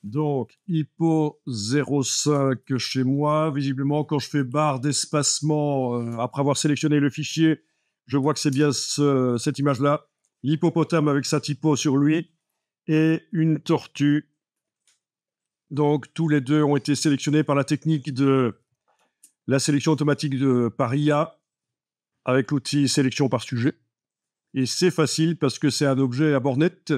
Donc, hypo 0,5 chez moi. Visiblement, quand je fais barre d'espacement, après avoir sélectionné le fichier, je vois que c'est bien cette image-là. L'hippopotame avec sa typo sur lui et une tortue. Donc, tous les deux ont été sélectionnés par la technique de la sélection automatique par IA avec l'outil sélection par sujet. Et c'est facile parce que c'est un objet à bornette.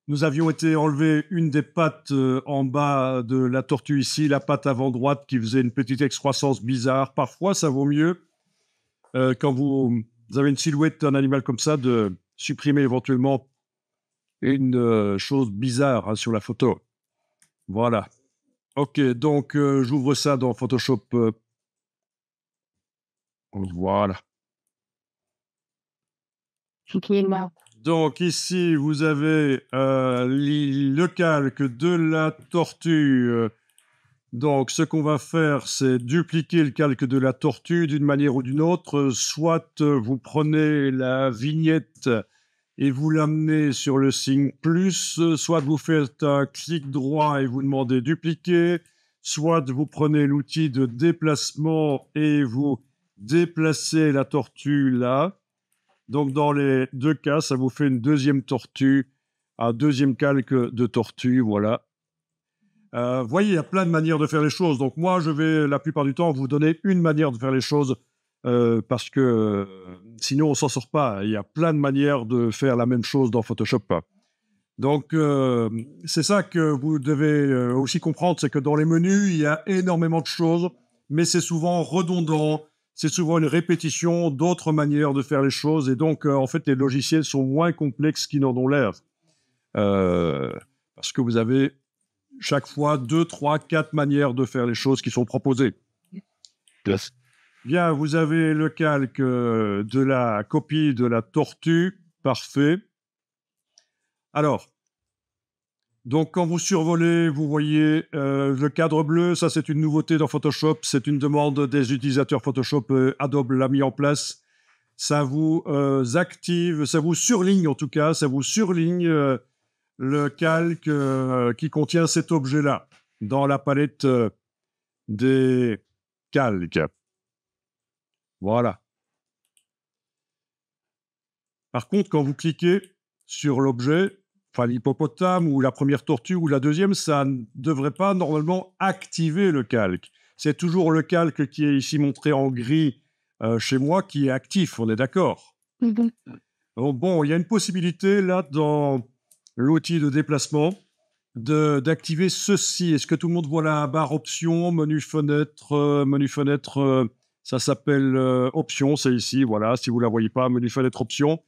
Nous avions été enlever une des pattes en bas de la tortue ici, la patte avant droite qui faisait une petite excroissance bizarre. Parfois, ça vaut mieux, quand vous avez une silhouette d'un animal comme ça, de supprimer éventuellement une chose bizarre, hein, sur la photo. Voilà. Ok, donc j'ouvre ça dans Photoshop. Voilà. Donc ici, vous avez le calque de la tortue. Donc, ce qu'on va faire, c'est dupliquer le calque de la tortue d'une manière ou d'une autre. Soit vous prenez la vignette et vous l'amenez sur le signe plus, soit vous faites un clic droit et vous demandez dupliquer, soit vous prenez l'outil de déplacement et vous déplacez la tortue là. Donc, dans les deux cas, ça vous fait une deuxième tortue, un deuxième calque de tortue, voilà. Vous voyez, il y a plein de manières de faire les choses. Donc moi, je vais la plupart du temps vous donner une manière de faire les choses parce que sinon, on ne s'en sort pas. Il y a plein de manières de faire la même chose dans Photoshop. Donc, c'est ça que vous devez aussi comprendre, c'est que dans les menus, il y a énormément de choses, mais c'est souvent redondant, c'est souvent une répétition d'autres manières de faire les choses. Et donc, en fait, les logiciels sont moins complexes qu'ils n'en ont l'air. Parce que vous avez chaque fois 2, 3, 4 manières de faire les choses qui sont proposées. Yes. Bien, vous avez le calque de la copie de la tortue. Parfait. Alors, donc quand vous survolez, vous voyez le cadre bleu. Ça, c'est une nouveauté dans Photoshop. C'est une demande des utilisateurs Photoshop. Adobe l'a mis en place. Ça vous active, ça vous surligne en tout cas, ça vous surligne le calque qui contient cet objet-là dans la palette des calques. Voilà. Par contre, quand vous cliquez sur l'objet, enfin l'hippopotame ou la première tortue ou la deuxième, ça ne devrait pas normalement activer le calque. C'est toujours le calque qui est ici montré en gris chez moi qui est actif, on est d'accord? Donc, bon, il y a une possibilité là dans l'outil de déplacement d'activer ceci. Est-ce que tout le monde voit la barre options, menu fenêtre, ça s'appelle options, c'est ici, voilà, si vous ne la voyez pas, menu fenêtre options.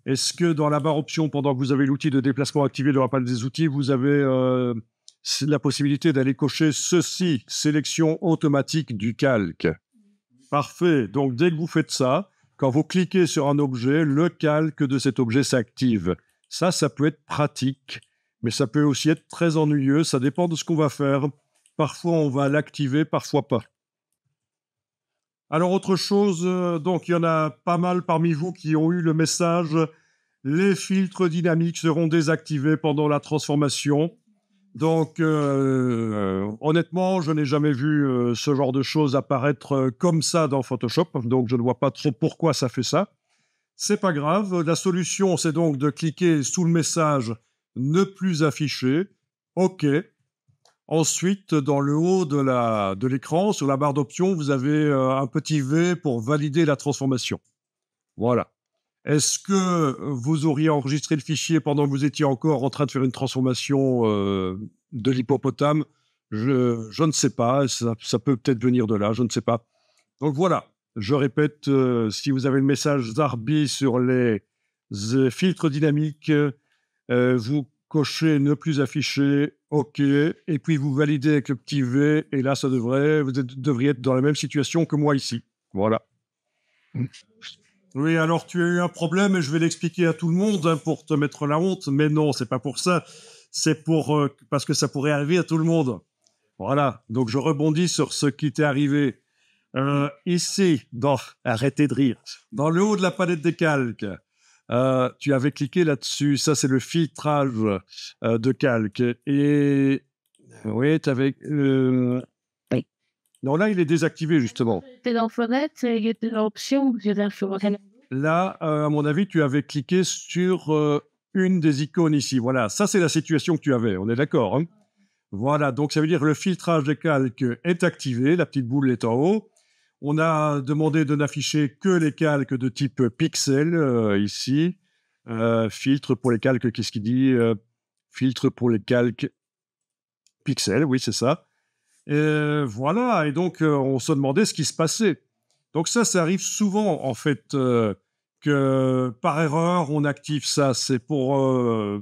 Est-ce que dans la barre options, pendant que vous avez l'outil de déplacement activé dans la palette des outils, vous avez la possibilité d'aller cocher ceci, sélection automatique du calque? Parfait. Donc, dès que vous faites ça, quand vous cliquez sur un objet, le calque de cet objet s'active. Ça peut être pratique, mais ça peut aussi être très ennuyeux. Ça dépend de ce qu'on va faire. Parfois, on va l'activer, parfois pas. Alors, autre chose, donc il y en a pas mal parmi vous qui ont eu le message « Les filtres dynamiques seront désactivés pendant la transformation ». Donc, honnêtement, je n'ai jamais vu ce genre de choses apparaître comme ça dans Photoshop, donc je ne vois pas trop pourquoi ça fait ça. C'est pas grave. La solution, c'est donc de cliquer sous le message « Ne plus afficher ». OK. Ensuite, dans le haut de l'écran, sur la barre d'options, vous avez un petit V pour valider la transformation. Voilà. Est-ce que vous auriez enregistré le fichier pendant que vous étiez encore en train de faire une transformation de l'hippopotame? Je ne sais pas. Ça peut peut-être venir de là, je ne sais pas. Donc voilà. Je répète, si vous avez le message Zarbi sur les filtres dynamiques, vous cochez ne plus afficher, OK, et puis vous validez avec le petit V, et là, vous devriez être dans la même situation que moi ici. Voilà. Oui, alors tu as eu un problème et je vais l'expliquer à tout le monde hein, pour te mettre la honte, mais non, c'est pas pour ça. C'est parce que ça pourrait arriver à tout le monde. Voilà, donc je rebondis sur ce qui t'est arrivé. Ici, arrêtez de rire, dans le haut de la palette des calques, tu avais cliqué là-dessus, ça c'est le filtrage de calque. Et Oui, tu avais... Oui. Non, là, il est désactivé, justement. C'est dans fenêtre, il y a des options, j'ai l'information. Là, à mon avis, tu avais cliqué sur une des icônes ici. Voilà, ça, c'est la situation que tu avais. On est d'accord, hein? Voilà, donc ça veut dire que le filtrage des calques est activé, la petite boule est en haut. On a demandé de n'afficher que les calques de type pixel ici. Filtre pour les calques, qu'est-ce qu'il dit filtre pour les calques pixels, oui, c'est ça. Et voilà, et donc on se demandait ce qui se passait. Donc ça arrive souvent, en fait, que par erreur, on active ça. C'est pour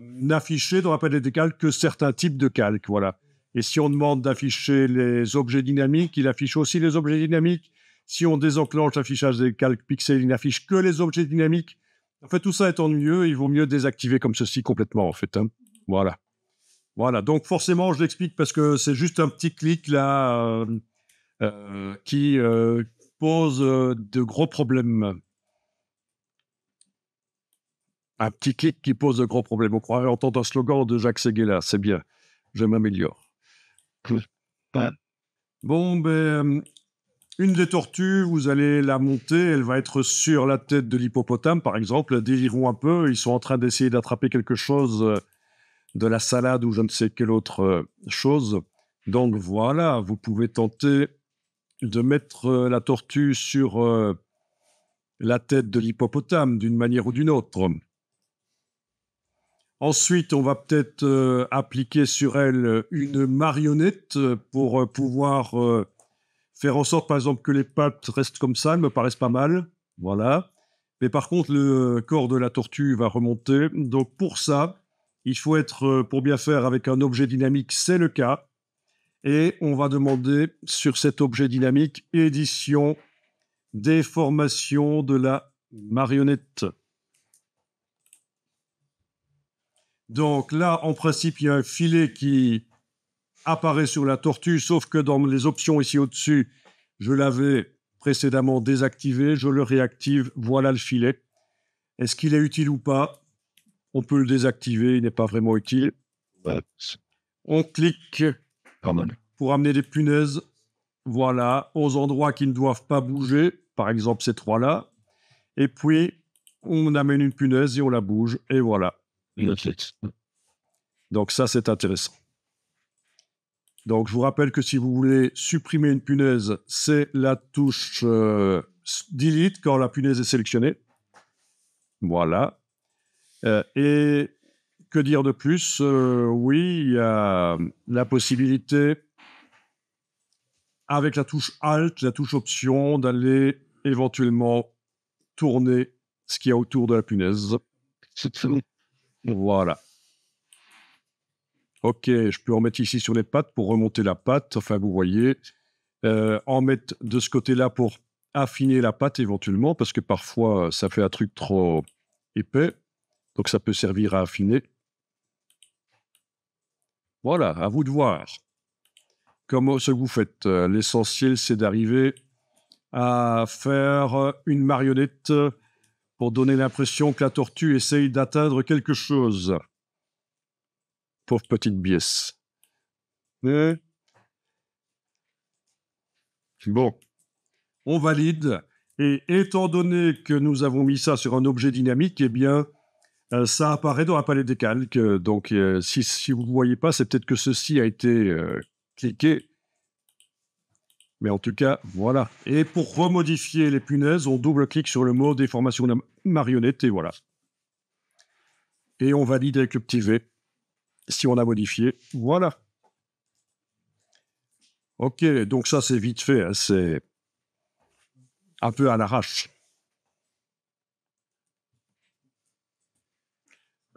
n'afficher dans la palette des calques que certains types de calques, voilà. Et si on demande d'afficher les objets dynamiques, il affiche aussi les objets dynamiques. Si on désenclenche l'affichage des calques pixels, il n'affiche que les objets dynamiques. En fait, tout ça est ennuyeux, il vaut mieux désactiver comme ceci complètement, en fait, hein. Voilà. Voilà, donc forcément, je l'explique parce que c'est juste un petit clic là qui pose de gros problèmes. Un petit clic qui pose de gros problèmes. On croirait entendre un slogan de Jacques Séguéla. C'est bien, je m'améliore. Bon, ben, une des tortues, vous allez la monter, elle va être sur la tête de l'hippopotame, par exemple. Délirons un peu, ils sont en train d'essayer d'attraper quelque chose de la salade ou je ne sais quelle autre chose. Donc voilà, vous pouvez tenter de mettre la tortue sur la tête de l'hippopotame d'une manière ou d'une autre. Ensuite, on va peut-être appliquer sur elle une marionnette pour pouvoir faire en sorte, par exemple, que les pattes restent comme ça, elles me paraissent pas mal. Voilà. Mais par contre, le corps de la tortue va remonter. Donc pour ça, il faut être, pour bien faire, avec un objet dynamique, c'est le cas. Et on va demander sur cet objet dynamique édition déformation de la marionnette. Donc là, en principe, il y a un filet qui apparaît sur la tortue, sauf que dans les options ici au-dessus, je l'avais précédemment désactivé, je le réactive, voilà le filet. Est-ce qu'il est utile ou pas? On peut le désactiver, il n'est pas vraiment utile. On clique pour amener des punaises, voilà, aux endroits qui ne doivent pas bouger, par exemple ces trois-là. Et puis, on amène une punaise et on la bouge, et voilà. Donc ça, c'est intéressant. Donc, je vous rappelle que si vous voulez supprimer une punaise, c'est la touche Delete quand la punaise est sélectionnée. Voilà. Et que dire de plus oui, il y a la possibilité, avec la touche Alt, la touche Option, d'aller éventuellement tourner ce qu'il y a autour de la punaise. Voilà. Ok, je peux en mettre ici sur les pattes pour remonter la patte. Enfin, vous voyez. En mettre de ce côté-là pour affiner la pâte éventuellement, parce que parfois, ça fait un truc trop épais. Donc, ça peut servir à affiner. Voilà, à vous de voir comment ce que vous faites. L'essentiel, c'est d'arriver à faire une marionnette pour donner l'impression que la tortue essaye d'atteindre quelque chose. Pauvre petite biesse. Mais... Bon, on valide. Et étant donné que nous avons mis ça sur un objet dynamique, eh bien, ça apparaît dans la palette des calques. Donc, si vous ne voyez pas, c'est peut-être que ceci a été cliqué. Mais en tout cas, voilà. Et pour remodifier les punaises, on double-clique sur le mot déformation de la marionnette et voilà. Et on valide avec le petit V si on a modifié. Voilà. Ok, donc ça, c'est vite fait. Hein, c'est un peu à l'arrache.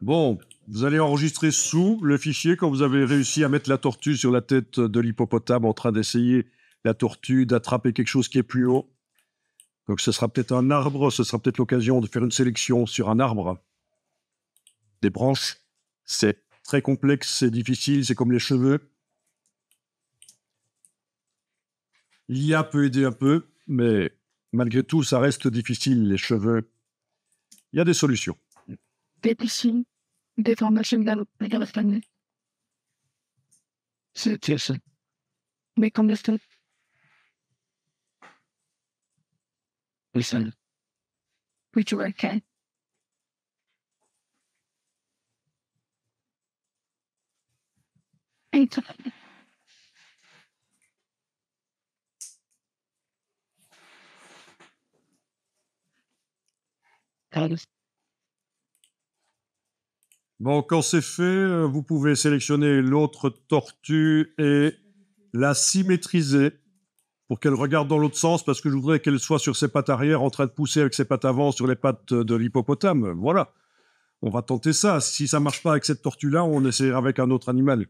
Bon, vous allez enregistrer sous le fichier quand vous avez réussi à mettre la tortue sur la tête de l'hippopotame en train d'essayer la tortue d'attraper quelque chose qui est plus haut. Donc ce sera peut-être un arbre, ce sera peut-être l'occasion de faire une sélection sur un arbre. Des branches, c'est très complexe, c'est difficile, c'est comme les cheveux. L'IA peut aider un peu, mais malgré tout, ça reste difficile, les cheveux. Il y a des solutions. Déformation de la Situation. Make understand. Listen. Which way can? Eight. Bon, quand c'est fait, vous pouvez sélectionner l'autre tortue et la symétriser pour qu'elle regarde dans l'autre sens, parce que je voudrais qu'elle soit sur ses pattes arrière en train de pousser avec ses pattes avant sur les pattes de l'hippopotame. Voilà. On va tenter ça. Si ça marche pas avec cette tortue-là, on essaiera avec un autre animal.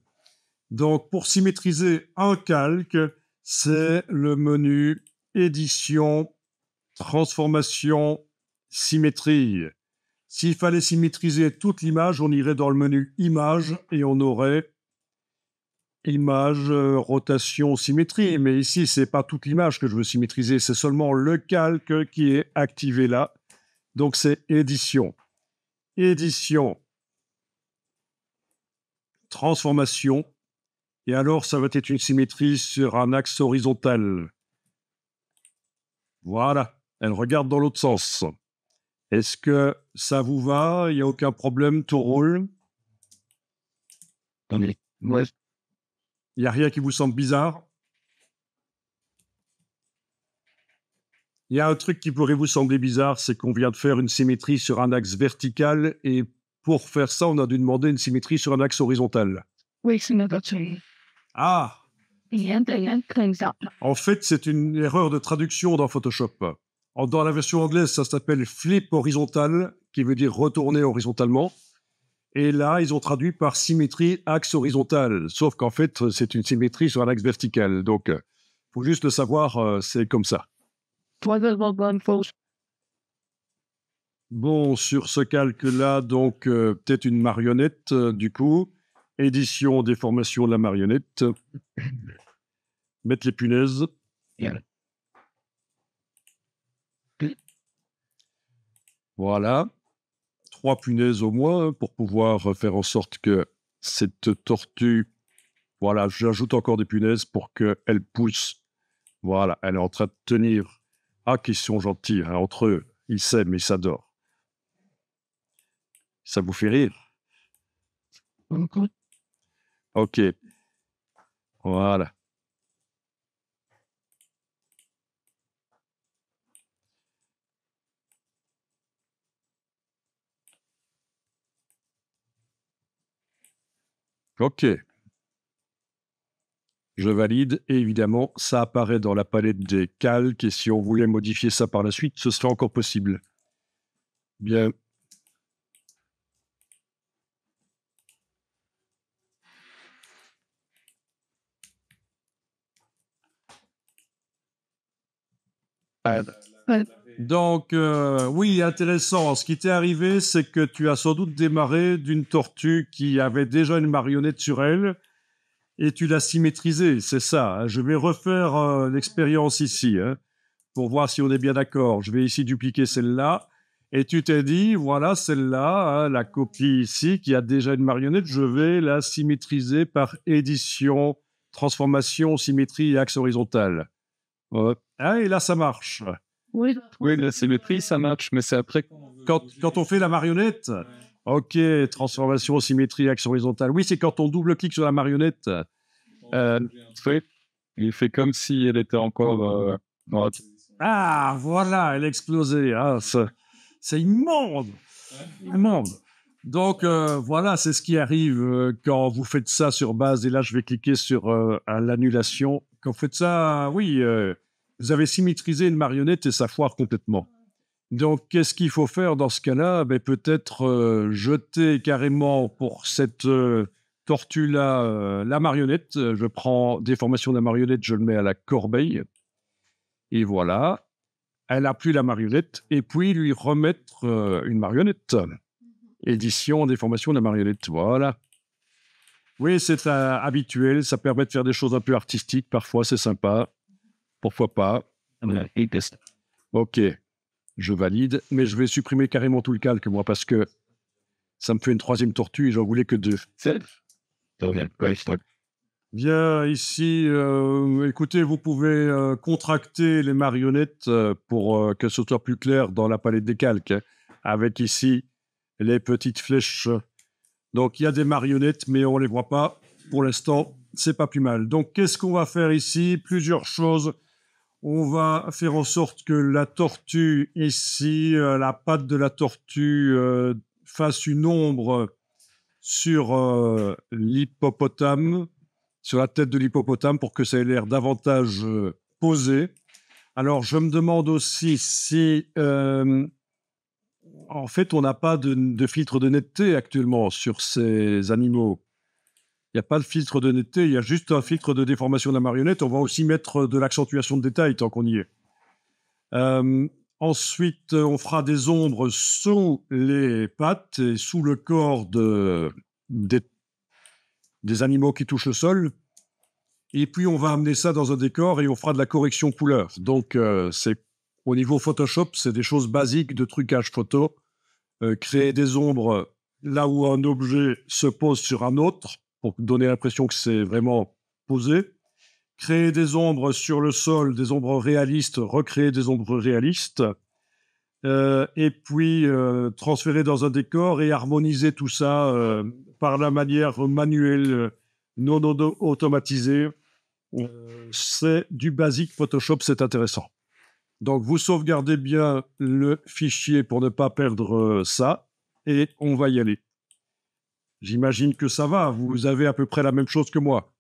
Donc, pour symétriser un calque, c'est le menu édition, transformation, symétrie. S'il fallait symétriser toute l'image, on irait dans le menu image et on aurait image, rotation, symétrie. Mais ici, c'est pas toute l'image que je veux symétriser, c'est seulement le calque qui est activé là. Donc, c'est édition. Édition, transformation, et alors ça va être une symétrie sur un axe horizontal. Voilà, elle regarde dans l'autre sens. Est-ce que ça vous va? Il n'y a aucun problème, tout roule? Ouais. Il n'y a rien qui vous semble bizarre? Il y a un truc qui pourrait vous sembler bizarre, c'est qu'on vient de faire une symétrie sur un axe vertical, et pour faire ça, on a dû demander une symétrie sur un axe horizontal. Oui, c'est notre chose. Ah! En fait, c'est une erreur de traduction dans Photoshop. Dans la version anglaise, ça s'appelle flip horizontal, qui veut dire retourner horizontalement. Et là, ils ont traduit par symétrie axe horizontal. Sauf qu'en fait, c'est une symétrie sur un axe vertical. Donc, faut juste le savoir, c'est comme ça. Bon, sur ce calque-là, donc, peut-être une marionnette, du coup. Édition, déformation de la marionnette. Mettre les punaises. Voilà. 3 punaises au moins pour pouvoir faire en sorte que cette tortue... Voilà, j'ajoute encore des punaises pour qu'elle pousse. Voilà, elle est en train de tenir. Ah, qu'ils sont gentils, hein, entre eux. Ils s'aiment, ils s'adorent. Ça vous fait rire? Ok. Voilà. Ok. Je valide, et évidemment, ça apparaît dans la palette des calques, et si on voulait modifier ça par la suite, ce serait encore possible. Bien. Donc, oui, intéressant. Ce qui t'est arrivé, c'est que tu as sans doute démarré d'une tortue qui avait déjà une marionnette sur elle, et tu l'as symétrisée, c'est ça, hein. Je vais refaire l'expérience ici, hein, pour voir si on est bien d'accord. Je vais ici dupliquer celle-là, et tu t'es dit, voilà, celle-là, hein, la copie ici, qui a déjà une marionnette, je vais la symétriser par édition, transformation, symétrie et axe horizontal. Ah, et là, ça marche. Oui, la symétrie, ça marche, mais c'est après Quand on fait la marionnette, ok, transformation, symétrie, axe horizontal. Oui, c'est quand on double-clique sur la marionnette. il fait comme si elle était encore droite. Ah, voilà, elle a explosé. Ah, c'est immonde. Immonde. Donc, voilà, c'est ce qui arrive quand vous faites ça sur base. Et là, je vais cliquer sur l'annulation. Quand vous faites ça, oui, vous avez symétrisé une marionnette et ça foire complètement. Donc, qu'est-ce qu'il faut faire dans ce cas-là? Ben, peut-être jeter carrément pour cette tortue-là la marionnette. Je prends déformation de la marionnette, je le mets à la corbeille. Et voilà, elle n'a plus la marionnette. Et puis, lui remettre une marionnette. Édition, déformation de la marionnette. Voilà. Oui, c'est habituel. Ça permet de faire des choses un peu artistiques. Parfois, c'est sympa. Pourquoi pas? Ok. Je valide, mais je vais supprimer carrément tout le calque, moi, parce que ça me fait une troisième tortue et j'en voulais que 2. Bien, ici, écoutez, vous pouvez contracter les marionnettes pour que ce soit plus clair dans la palette des calques, hein, avec ici les petites flèches. Donc, il y a des marionnettes, mais on ne les voit pas. Pour l'instant, c'est pas plus mal. Donc, qu'est-ce qu'on va faire ici? Plusieurs choses. On va faire en sorte que la tortue ici, la patte de la tortue fasse une ombre sur l'hippopotame, sur la tête de l'hippopotame pour que ça ait l'air davantage posé. Alors, je me demande aussi si, en fait, on n'a pas de filtre de netteté actuellement sur ces animaux. Il n'y a pas de filtre de netteté, il y a juste un filtre de déformation de la marionnette. On va aussi mettre de l'accentuation de détail tant qu'on y est. Ensuite, on fera des ombres sous les pattes et sous le corps des animaux qui touchent le sol. Et puis, on va amener ça dans un décor et on fera de la correction couleur. Donc, au niveau Photoshop, c'est des choses basiques de trucage photo. Créer des ombres là où un objet se pose sur un autre pour donner l'impression que c'est vraiment posé. Créer des ombres sur le sol, des ombres réalistes, recréer des ombres réalistes. Et puis, transférer dans un décor et harmoniser tout ça par la manière manuelle, non automatisée. C'est du basique Photoshop, c'est intéressant. Donc, vous sauvegardez bien le fichier pour ne pas perdre ça et on va y aller. J'imagine que ça va, vous avez à peu près la même chose que moi.